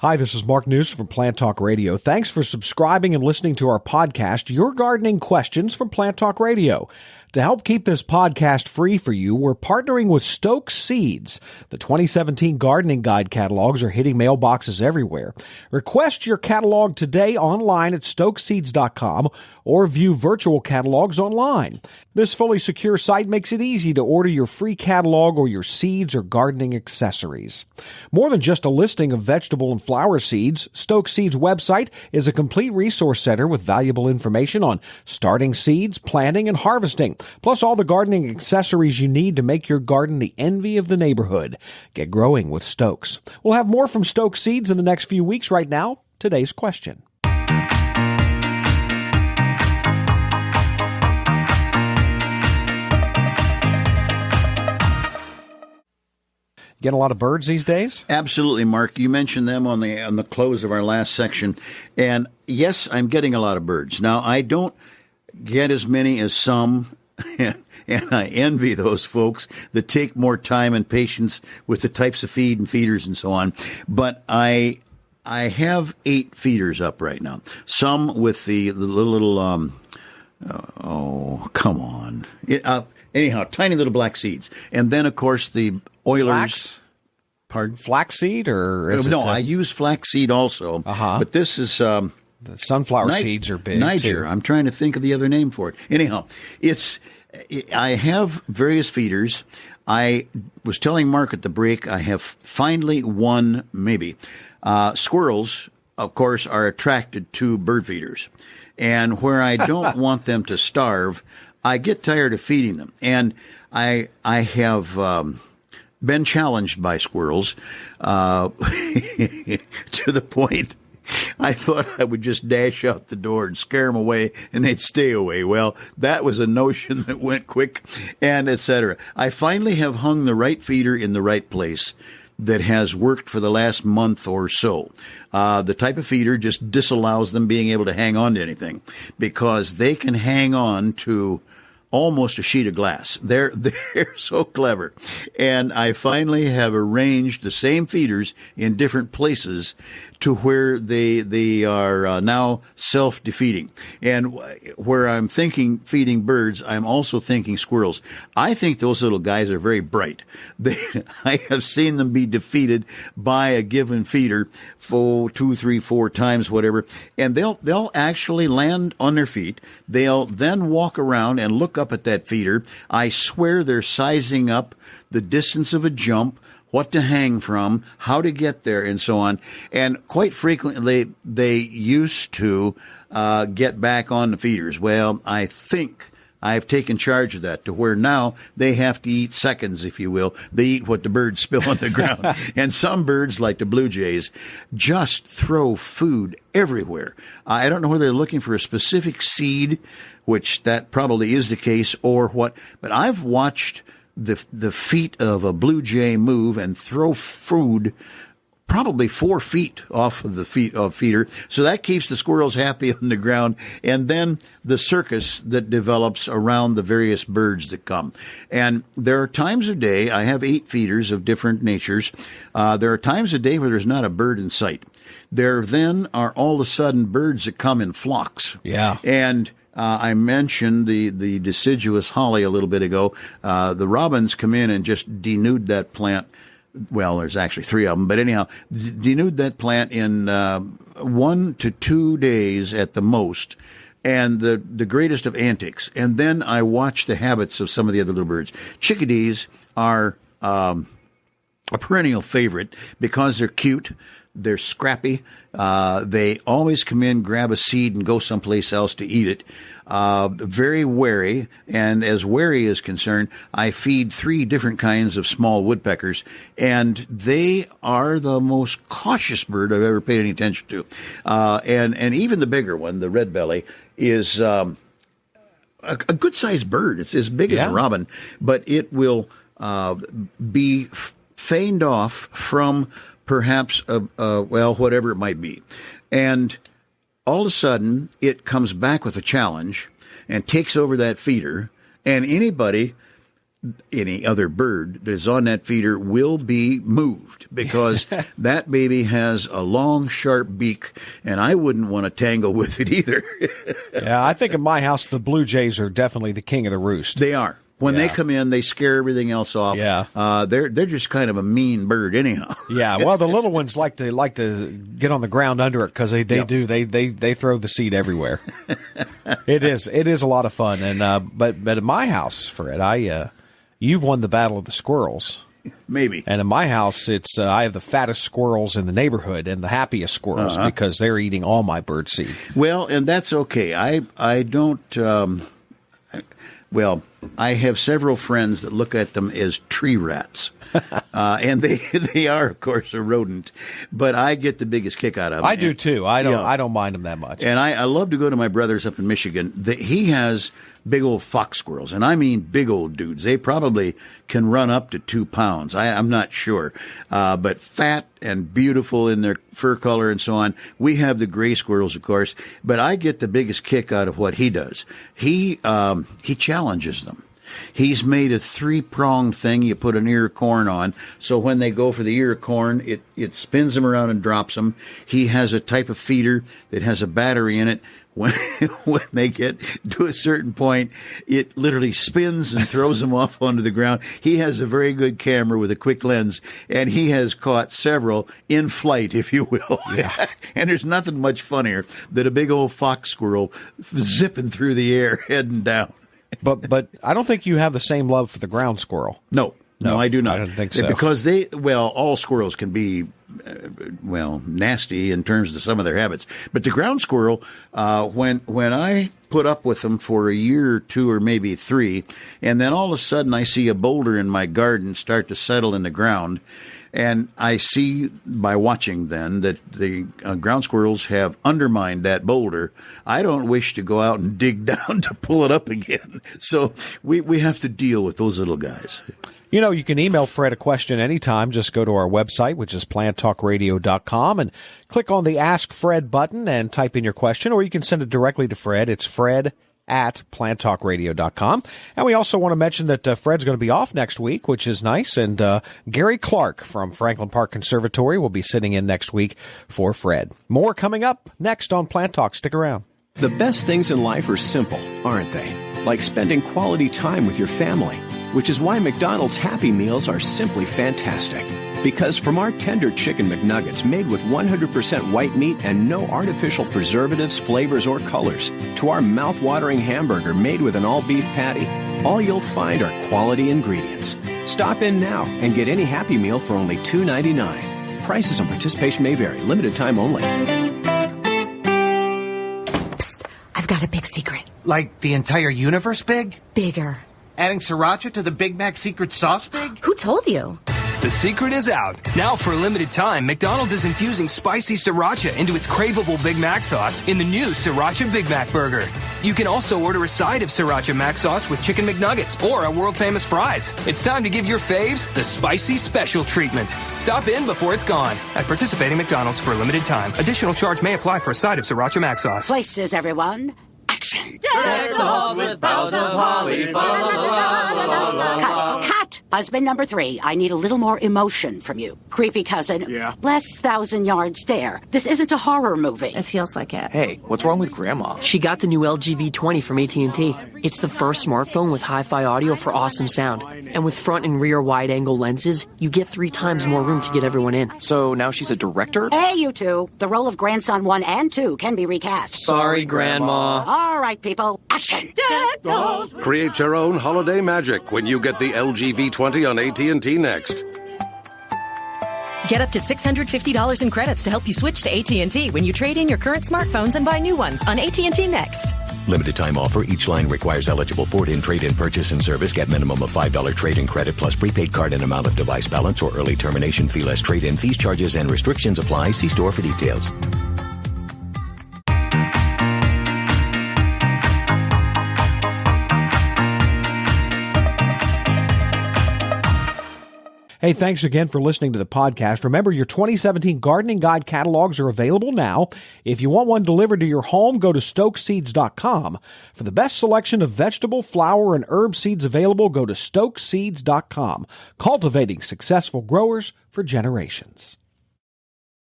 Hi, this is Mark News from Plant Talk Radio. Thanks for subscribing and listening to our podcast, Your Gardening Questions from Plant Talk Radio. To help keep this podcast free for you, we're partnering with Stokes Seeds. The 2017 Gardening Guide catalogs are hitting mailboxes everywhere. Request your catalog today online at stokeseeds.com or view virtual catalogs online. This fully secure site makes it easy to order your free catalog or your seeds or gardening accessories. More than just a listing of vegetable and flower seeds, Stokes Seeds' website is a complete resource center with valuable information on starting seeds, planting, and harvesting, plus all the gardening accessories you need to make your garden the envy of the neighborhood. Get growing with Stokes. We'll have more from Stokes Seeds in the next few weeks. Right now, today's question. Getting a lot of birds these days? Absolutely, Mark. You mentioned them on the close of our last section. And yes, I'm getting a lot of birds. Now, I don't get as many as some, and I envy those folks that take more time and patience with the types of feed and feeders and so on. But I have 8 feeders up right now. Some with the little oh, come on. Anyhow, tiny little black seeds. And then, of course, the Oilers. Flax? Pardon? Flaxseed, or is no? it I use flaxseed also. But this is the sunflower seeds are big Niger. too. I'm trying to think of the other name for it. Anyhow, I have various feeders. I was telling Mark at the break, I have finally one, maybe. Squirrels, of course, are attracted to bird feeders. And where I don't want them to starve, I get tired of feeding them. And I have been challenged by squirrels to the point I thought I would just dash out the door and scare them away, and they'd stay away. Well, that was a notion that went quick, and et cetera. I finally have hung the right feeder in the right place that has worked for the last month or so. The type of feeder just disallows them being able to hang on to anything because they can hang on to almost a sheet of glass. They're so clever. And I finally have arranged the same feeders in different places to where they are now self-defeating. And where I'm thinking feeding birds, I'm also thinking squirrels. I think those little guys are very bright. I have seen them be defeated by a given feeder for 2, 3, 4 times, whatever. And they'll actually land on their feet. They'll then walk around and look up at that feeder. I swear they're sizing up the distance of a jump, what to hang from, how to get there, and so on. And quite frequently, they used to get back on the feeders. Well, I think I've taken charge of that to where now they have to eat seconds, if you will. They eat what the birds spill on the ground. And some birds, like the blue jays, just throw food everywhere. I don't know whether they're looking for a specific seed, which that probably is the case, or what. But I've watched the feet of a blue jay move and throw food probably 4 feet off of the feeder. So that keeps the squirrels happy on the ground. And then the circus that develops around the various birds that come. And there are times of day, I have 8 feeders of different natures. There are times of day where there's not a bird in sight. There then are all of a sudden birds that come in flocks. Yeah. And I mentioned the deciduous holly a little bit ago. The robins come in and just denude that plant. Well, there's actually 3 of them, but anyhow, denude that plant in 1 to 2 days at the most, and the greatest of antics. And then I watch the habits of some of the other little birds. Chickadees are a perennial favorite because they're cute. They're scrappy. They always come in, grab a seed, and go someplace else to eat it. Very wary, and as wary is concerned, I feed 3 different kinds of small woodpeckers, and they are the most cautious bird I've ever paid any attention to. And even the bigger one, the red belly, is a good-sized bird. It's as big as a robin, but it will be feigned off from perhaps, whatever it might be. And all of a sudden, it comes back with a challenge and takes over that feeder. And anybody any other bird that is on that feeder will be moved, because that baby has a long, sharp beak, and I wouldn't want to tangle with it either. Yeah, I think in my house, the blue jays are definitely the king of the roost. They are. When they come in, they scare everything else off. Yeah. They're just kind of a mean bird anyhow. Yeah, well, the little ones like to get on the ground under it, because they throw the seed everywhere. It is a lot of fun, and but in my house, Fred, you've won the battle of the squirrels. Maybe. And in my house, it's I have the fattest squirrels in the neighborhood and the happiest squirrels, because they're eating all my bird seed. Well, and that's okay. I don't. Well, I have several friends that look at them as tree rats, and they are, of course, a rodent. But I get the biggest kick out of them. I do too. I don't mind them that much. And I love to go to my brother's up in Michigan. He has big old fox squirrels, and I mean big old dudes. They probably can run up to 2 pounds. I'm not sure, but fat and beautiful in their fur color and so on. We have the gray squirrels, of course, but I get the biggest kick out of what he does. He challenges them. He's made a 3-pronged thing you put an ear of corn on, so when they go for the ear of corn, it spins them around and drops them. He has a type of feeder that has a battery in it. When they get to a certain point, it literally spins and throws them off onto the ground. He has a very good camera with a quick lens, and he has caught several in flight, if you will. Yeah. And there's nothing much funnier than a big old fox squirrel zipping through the air, heading down. But I don't think you have the same love for the ground squirrel. No, I do not. I don't think so. Because all squirrels can be, nasty in terms of some of their habits. But the ground squirrel, when I put up with them for a year or 2 or maybe 3, and then all of a sudden I see a boulder in my garden start to settle in the ground, and I see by watching then that the ground squirrels have undermined that boulder. I don't wish to go out and dig down to pull it up again. So we have to deal with those little guys. You know, you can email Fred a question anytime. Just go to our website, which is planttalkradio.com, and click on the Ask Fred button and type in your question, or you can send it directly to Fred. It's fred@planttalkradio.com. And we also want to mention that Fred's going to be off next week, which is nice. And Gary Clark from Franklin Park Conservatory will be sitting in next week for Fred. More coming up next on Plant Talk. Stick around. The best things in life are simple, aren't they? Like spending quality time with your family, which is why McDonald's Happy Meals are simply fantastic. Because from our tender chicken McNuggets made with 100% white meat and no artificial preservatives, flavors, or colors, to our mouth-watering hamburger made with an all-beef patty, all you'll find are quality ingredients. Stop in now and get any Happy Meal for only $2.99. Prices and participation may vary. Limited time only. Psst, I've got a big secret. Like the entire universe big? Bigger. Adding sriracha to the Big Mac secret sauce big? Who told you? The secret is out. Now, for a limited time, McDonald's is infusing spicy sriracha into its craveable Big Mac sauce in the new Sriracha Big Mac Burger. You can also order a side of Sriracha Mac sauce with chicken McNuggets or our world-famous fries. It's time to give your faves the spicy special treatment. Stop in before it's gone at participating McDonald's for a limited time. Additional charge may apply for a side of Sriracha Mac sauce. Places, everyone. Action. Deck the halls with boughs of holly. Cut. Husband number 3, I need a little more emotion from you. Creepy cousin. Yeah. Less 1,000-yard stare. This isn't a horror movie. It feels like it. Hey, what's wrong with Grandma? She got the new LG V20 from AT&T. It's the first smartphone with hi-fi audio for awesome sound. And with front and rear wide-angle lenses, you get 3 times more room to get everyone in. So now she's a director? Hey, you two. The role of grandson 1 and 2 can be recast. Sorry, Grandma. All right, people. Action. Deck the halls. Create your own holiday magic when you get the LG V20 on AT&T Next. Get up to $650 in credits to help you switch to AT&T when you trade in your current smartphones and buy new ones on AT&T Next. Limited time offer. Each line requires eligible port-in, trade-in, purchase, and service. Get minimum of $5 trade-in credit plus prepaid card and amount of device balance or early termination fee less trade-in fees, charges, and restrictions apply. See store for details. Hey, thanks again for listening to the podcast. Remember, your 2017 Gardening Guide catalogs are available now. If you want one delivered to your home, go to StokesSeeds.com. For the best selection of vegetable, flower, and herb seeds available, go to StokesSeeds.com. Cultivating successful growers for generations.